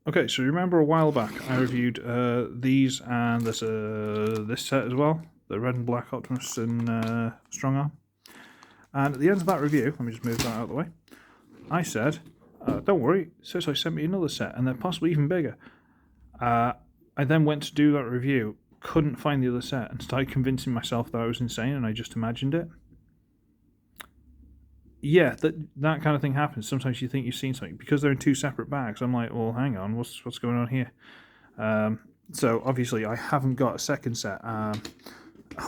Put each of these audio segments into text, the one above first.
Okay, so you remember a while back I reviewed these, and there's this set as well, the red and black Optimus and Strong Arm. And at the end of that review, let me just move that out of the way, I said, don't worry, SirToys sent me another set, and they're possibly even bigger. I then went to do that review, couldn't find the other set, and started convincing myself that I was insane and I just imagined it. Yeah, that kind of thing happens. Sometimes you think you've seen something. Because they're in two separate bags, I'm like, well, hang on, what's going on here? So, obviously, I haven't got a second set. Oh,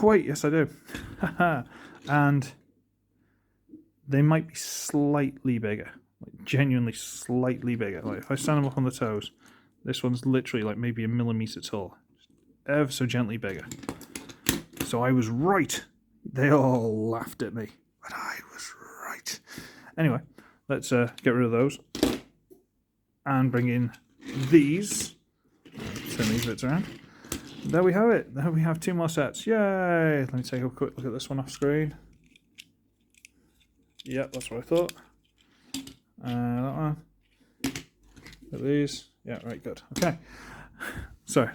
wait, yes, I do. And they might be slightly bigger. Like, genuinely slightly bigger. Like, if I stand them up on the toes, this one's literally like maybe a millimetre tall. Ever so gently bigger. So I was right. They all laughed at me. But I was right. Anyway, let's get rid of those. And bring in these. Turn these bits around. There we have it. There we have two more sets. Yay! Let me take a quick look at this one off screen. Yep, that's what I thought. That one. Look at these. Yeah, right, good. Okay. Sorry,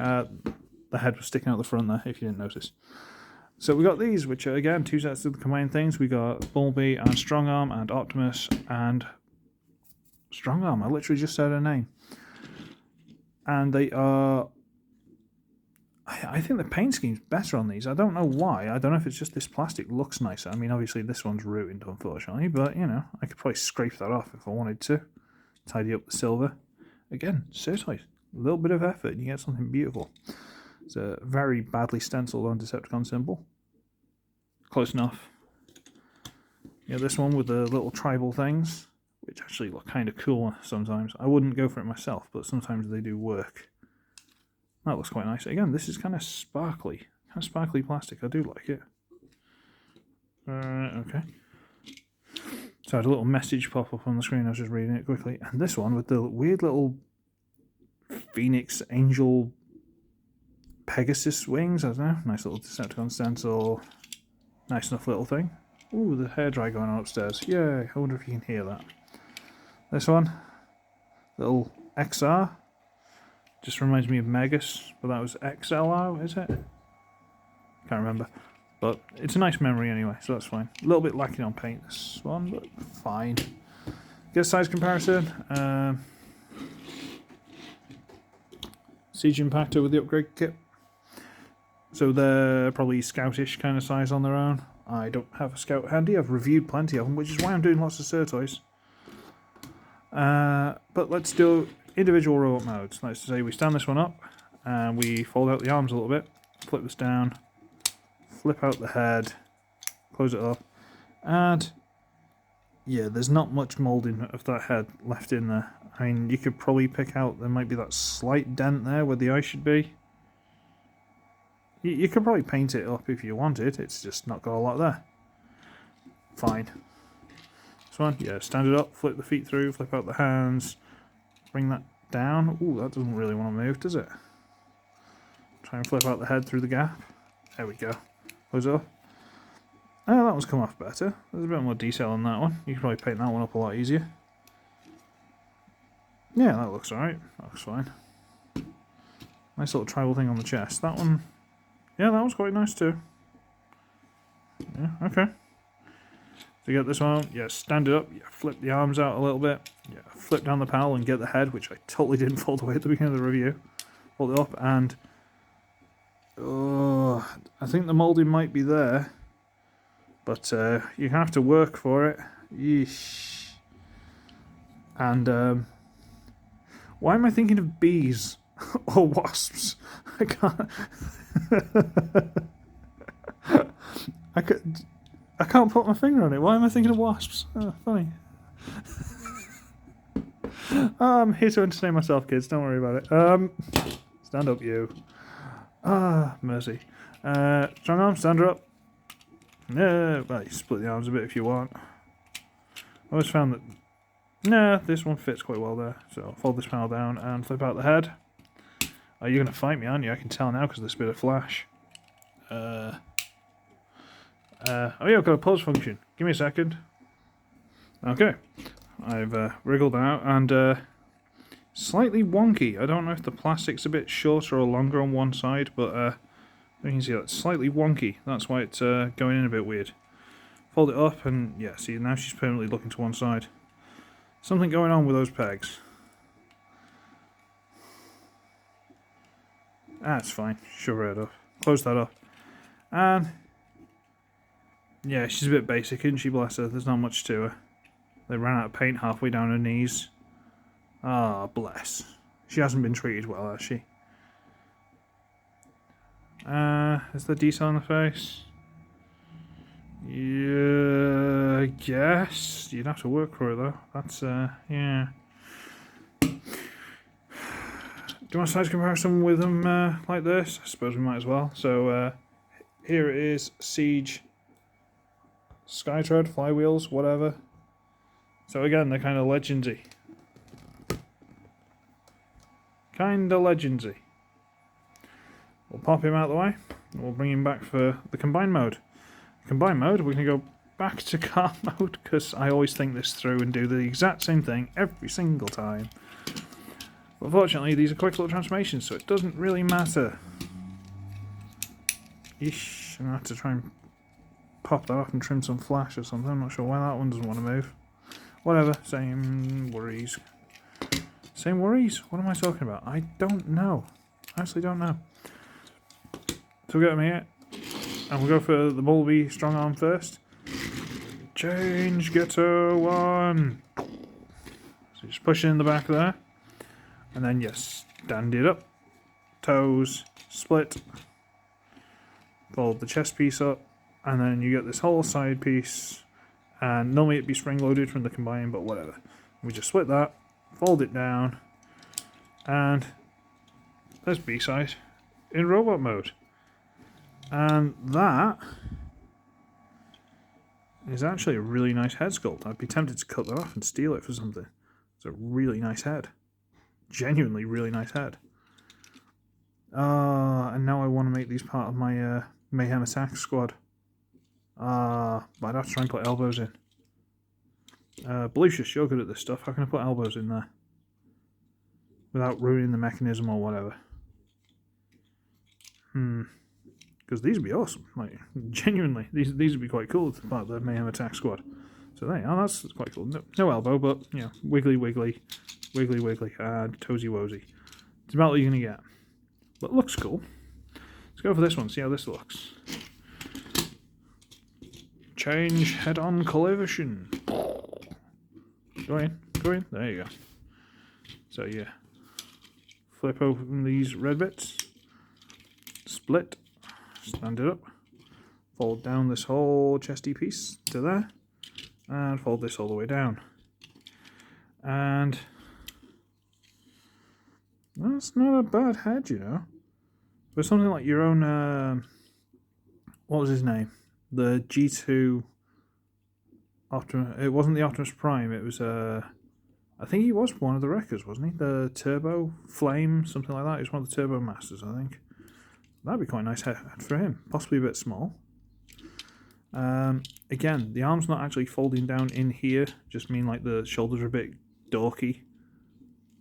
the head was sticking out the front there, if you didn't notice. So we got these, which are, again, two sets of the combined things. We got Bumblebee and Strong Arm and Optimus and Strong Arm. I literally just said her name. And they are... I think the paint scheme's better on these. I don't know why. I don't know if it's just this plastic looks nicer. I mean, obviously this one's ruined, unfortunately, but, you know, I could probably scrape that off if I wanted to. Tidy up the silver. Again, SirToys. A little bit of effort and you get something beautiful. It's a very badly stenciled on Decepticon symbol. Close enough. Yeah, this one with the little tribal things, which actually look kind of cool sometimes. I wouldn't go for it myself, but sometimes they do work. That looks quite nice. Again, this is kind of sparkly. Kind of sparkly plastic. I do like it. Okay. So I had a little message pop up on the screen. I was just reading it quickly. And this one with the weird little Phoenix Angel Pegasus wings. I don't know. Nice little Decepticon stencil. Nice enough little thing. Ooh, the hairdryer going on upstairs. Yay. I wonder if you can hear that. This one. Little XR. Just reminds me of Megas, but that was XLR, is it? Can't remember. But it's a nice memory anyway, so that's fine. A little bit lacking on paint, this one, but fine. Get a size comparison. Siege Impactor with the upgrade kit. So they're probably Scoutish kind of size on their own. I don't have a Scout handy. I've reviewed plenty of them, which is why I'm doing lots of SirToys. But let's do individual robot modes. Let's say we stand this one up and we fold out the arms a little bit, flip this down, flip out the head, close it up, and yeah, there's not much moulding of that head left in there. I mean, you could probably pick out, there might be that slight dent there where the eye should be. You could probably paint it up if you wanted, it's just not got a lot there. Fine. This one, yeah, stand it up, flip the feet through, flip out the hands, bring that down. Ooh, that doesn't really want to move, does it? Try and flip out the head through the gap. There we go. Close it up. Oh, that one's come off better. There's a bit more detail on that one. You can probably paint that one up a lot easier. Yeah, that looks alright. That looks fine. Nice little tribal thing on the chest. That one, yeah, that one's quite nice too. Yeah, okay. So you get this one, yeah, stand it up, yeah, flip the arms out a little bit, yeah, flip down the panel and get the head, which I totally didn't fold away at the beginning of the review. Fold it up and, I think the moulding might be there, but you have to work for it. Yeesh. And why am I thinking of bees or wasps? I can't. I can't put my finger on it. Why am I thinking of wasps? Oh, funny. I'm here to entertain myself, kids. Don't worry about it. Stand up, you. Ah, mercy. Strong arm, stand her up. No, well, you split the arms a bit if you want. I always found that, nah, this one fits quite well there. So I'll fold this panel down and flip out the head. Oh, you're going to fight me, aren't you? I can tell now because of this bit of flash. Oh yeah, I've got a pause function. Give me a second. Okay. I've wriggled out and Slightly wonky. I don't know if the plastic's a bit shorter or longer on one side, but you can see that's slightly wonky. That's why it's going in a bit weird. Fold it up and yeah, see now she's permanently looking to one side. Something going on with those pegs. That's fine. Shove her head up. Close that up. And yeah, she's a bit basic, isn't she, bless her? There's not much to her. They ran out of paint halfway down her knees. Ah, bless. She hasn't been treated well, has she? Is there detail on the face? Yeah, I guess. You'd have to work for it, though. That's, yeah. Do you want a size comparison with them like this? I suppose we might as well. So, here it is, Siege Skytread, flywheels, whatever. So again, they're kind of legendsy. We'll pop him out of the way, and we'll bring him back for the combine mode. Combine mode, we're going to go back to car mode, because I always think this through and do the exact same thing every single time. But fortunately, these are quick little transformations, so it doesn't really matter. Eesh, I'm going to have to try and pop that off and trim some flash or something. I'm not sure why that one doesn't want to move. Whatever, same worries. Same worries? What am I talking about? I don't know. I actually don't know. So we'll get him here, and we'll go for the Bulby strong arm first. Change getter 1. So just push it in the back there, and then yes, stand it up. Toes, split. Fold the chest piece up, and then you get this whole side piece. And normally it'd be spring loaded from the combine, but whatever. We just split that, fold it down, and there's B-side in robot mode. And that is actually a really nice head sculpt. I'd be tempted to cut that off and steal it for something. It's a really nice head. Genuinely really nice head. And now I want to make these part of my Mayhem Attack squad. But I'd have to try and put elbows in. Belucius, you're good at this stuff. How can I put elbows in there without ruining the mechanism or whatever? Because these would be awesome. Like, genuinely, these would be quite cool as part of the Mayhem Attack squad. So there you are, that's quite cool. No elbow, but, you know, wiggly, wiggly, wiggly, wiggly, and toesy woesy. It's about what you're going to get. But it looks cool. Let's go for this one, see how this looks. Change head-on collision. Go in, there you go. So yeah, flip open these red bits, split, stand it up, fold down this whole chesty piece to there, and fold this all the way down. And that's not a bad head, you know. But something like your own, what was his name? The G2 Optimus. It wasn't the Optimus Prime, it was, I think he was one of the wreckers, wasn't he? The Turbo Flame, something like that. He was one of the Turbo Masters, I think. That'd be quite a nice head for him. Possibly a bit small. Again, the arm's not actually folding down in here, just mean like the shoulders are a bit dorky.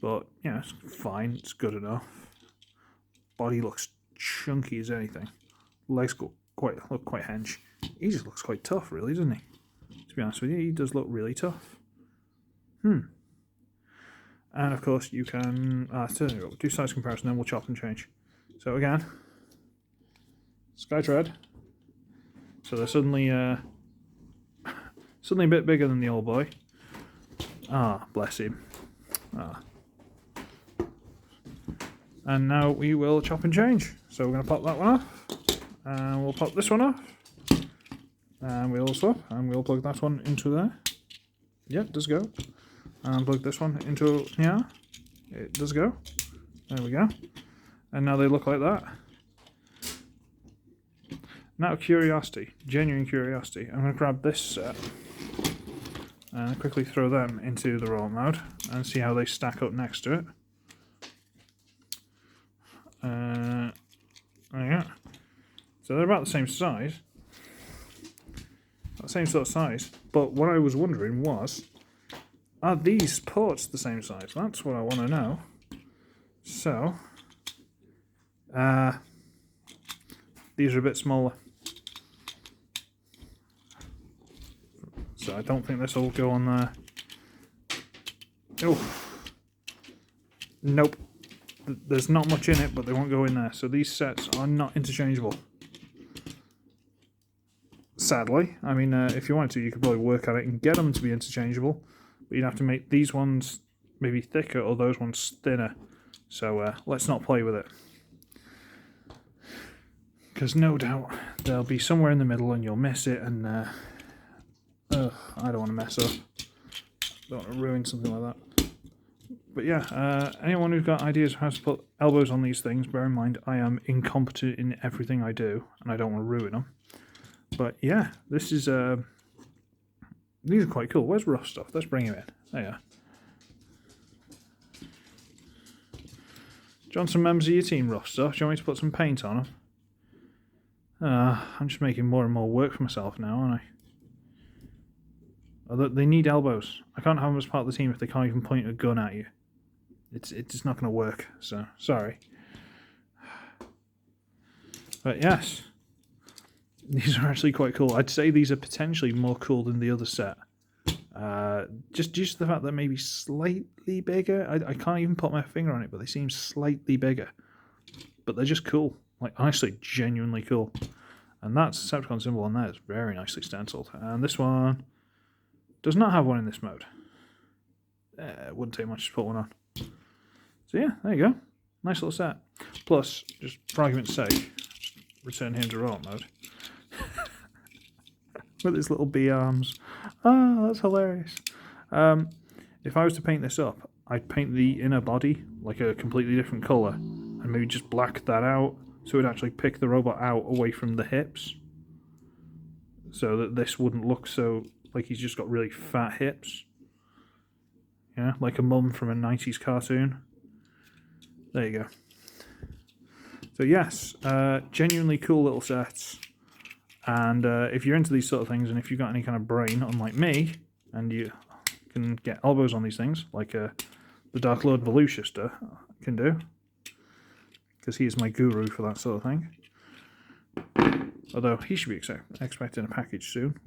But, yeah, it's fine, it's good enough. Body looks chunky as anything. Legs look quite hench. He just looks quite tough, really, doesn't he? To be honest with you, he does look really tough. And of course, you can do size comparison, then we'll chop and change. So again, Skytread. So they're suddenly a bit bigger than the old boy. Ah, bless him. Ah. And now we will chop and change. So we're going to pop that one off, and we'll pop this one off. And we'll swap, and we'll plug that one into there. Yeah, it does go. And plug this one into here. It does go. There we go. And now they look like that. Now curiosity, genuine curiosity. I'm going to grab this set and quickly throw them into the roll mode and see how they stack up next to it. There you go. So they're about the same size. Same sort of size, but what I was wondering was, are these ports the same size? That's what I want to know. So, these are a bit smaller. So I don't think this will go on there. Oh, nope. There's not much in it, but they won't go in there. So these sets are not interchangeable. Sadly. I mean, if you wanted to, you could probably work at it and get them to be interchangeable. But you'd have to make these ones maybe thicker or those ones thinner. So let's not play with it. Because no doubt they'll be somewhere in the middle and you'll miss it. And I don't want to mess up. Don't want to ruin something like that. But yeah, anyone who's got ideas of how to put elbows on these things, bear in mind I am incompetent in everything I do, and I don't want to ruin them. But yeah, this is these are quite cool. Where's Rough Stuff? Let's bring him in. There you are. Johnson, members of your team, Rough Stuff. Do you want me to put some paint on them? I'm just making more and more work for myself now, aren't I? Although they need elbows. I can't have them as part of the team if they can't even point a gun at you. It's not going to work, so sorry. But yes, these are actually quite cool. I'd say these are potentially more cool than the other set. Just the fact that maybe slightly bigger. I can't even put my finger on it, but they seem slightly bigger. But they're just cool. Like, honestly, genuinely cool. And that Decepticon symbol on there is very nicely stenciled. And this one does not have one in this mode. It wouldn't take much to put one on. So yeah, there you go. Nice little set. Plus, just for argument's sake, just return him to robot mode. With his little bee arms. Ah, that's hilarious. If I was to paint this up, I'd paint the inner body like a completely different colour. And maybe just black that out, so it would actually pick the robot out away from the hips. So that this wouldn't look so like he's just got really fat hips. Yeah, like a mum from a 90s cartoon. There you go. So yes, genuinely cool little sets. And if you're into these sort of things, and if you've got any kind of brain, unlike me, and you can get elbows on these things, like the Dark Lord Voluchester can do, because he is my guru for that sort of thing. Although he should be expecting a package soon.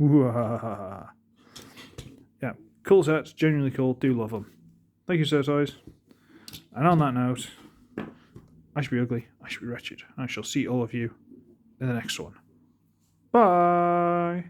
Yeah, cool sets, genuinely cool, do love them. Thank you, SirToys. And on that note, I should be ugly, I should be wretched. I shall see all of you in the next one. Bye!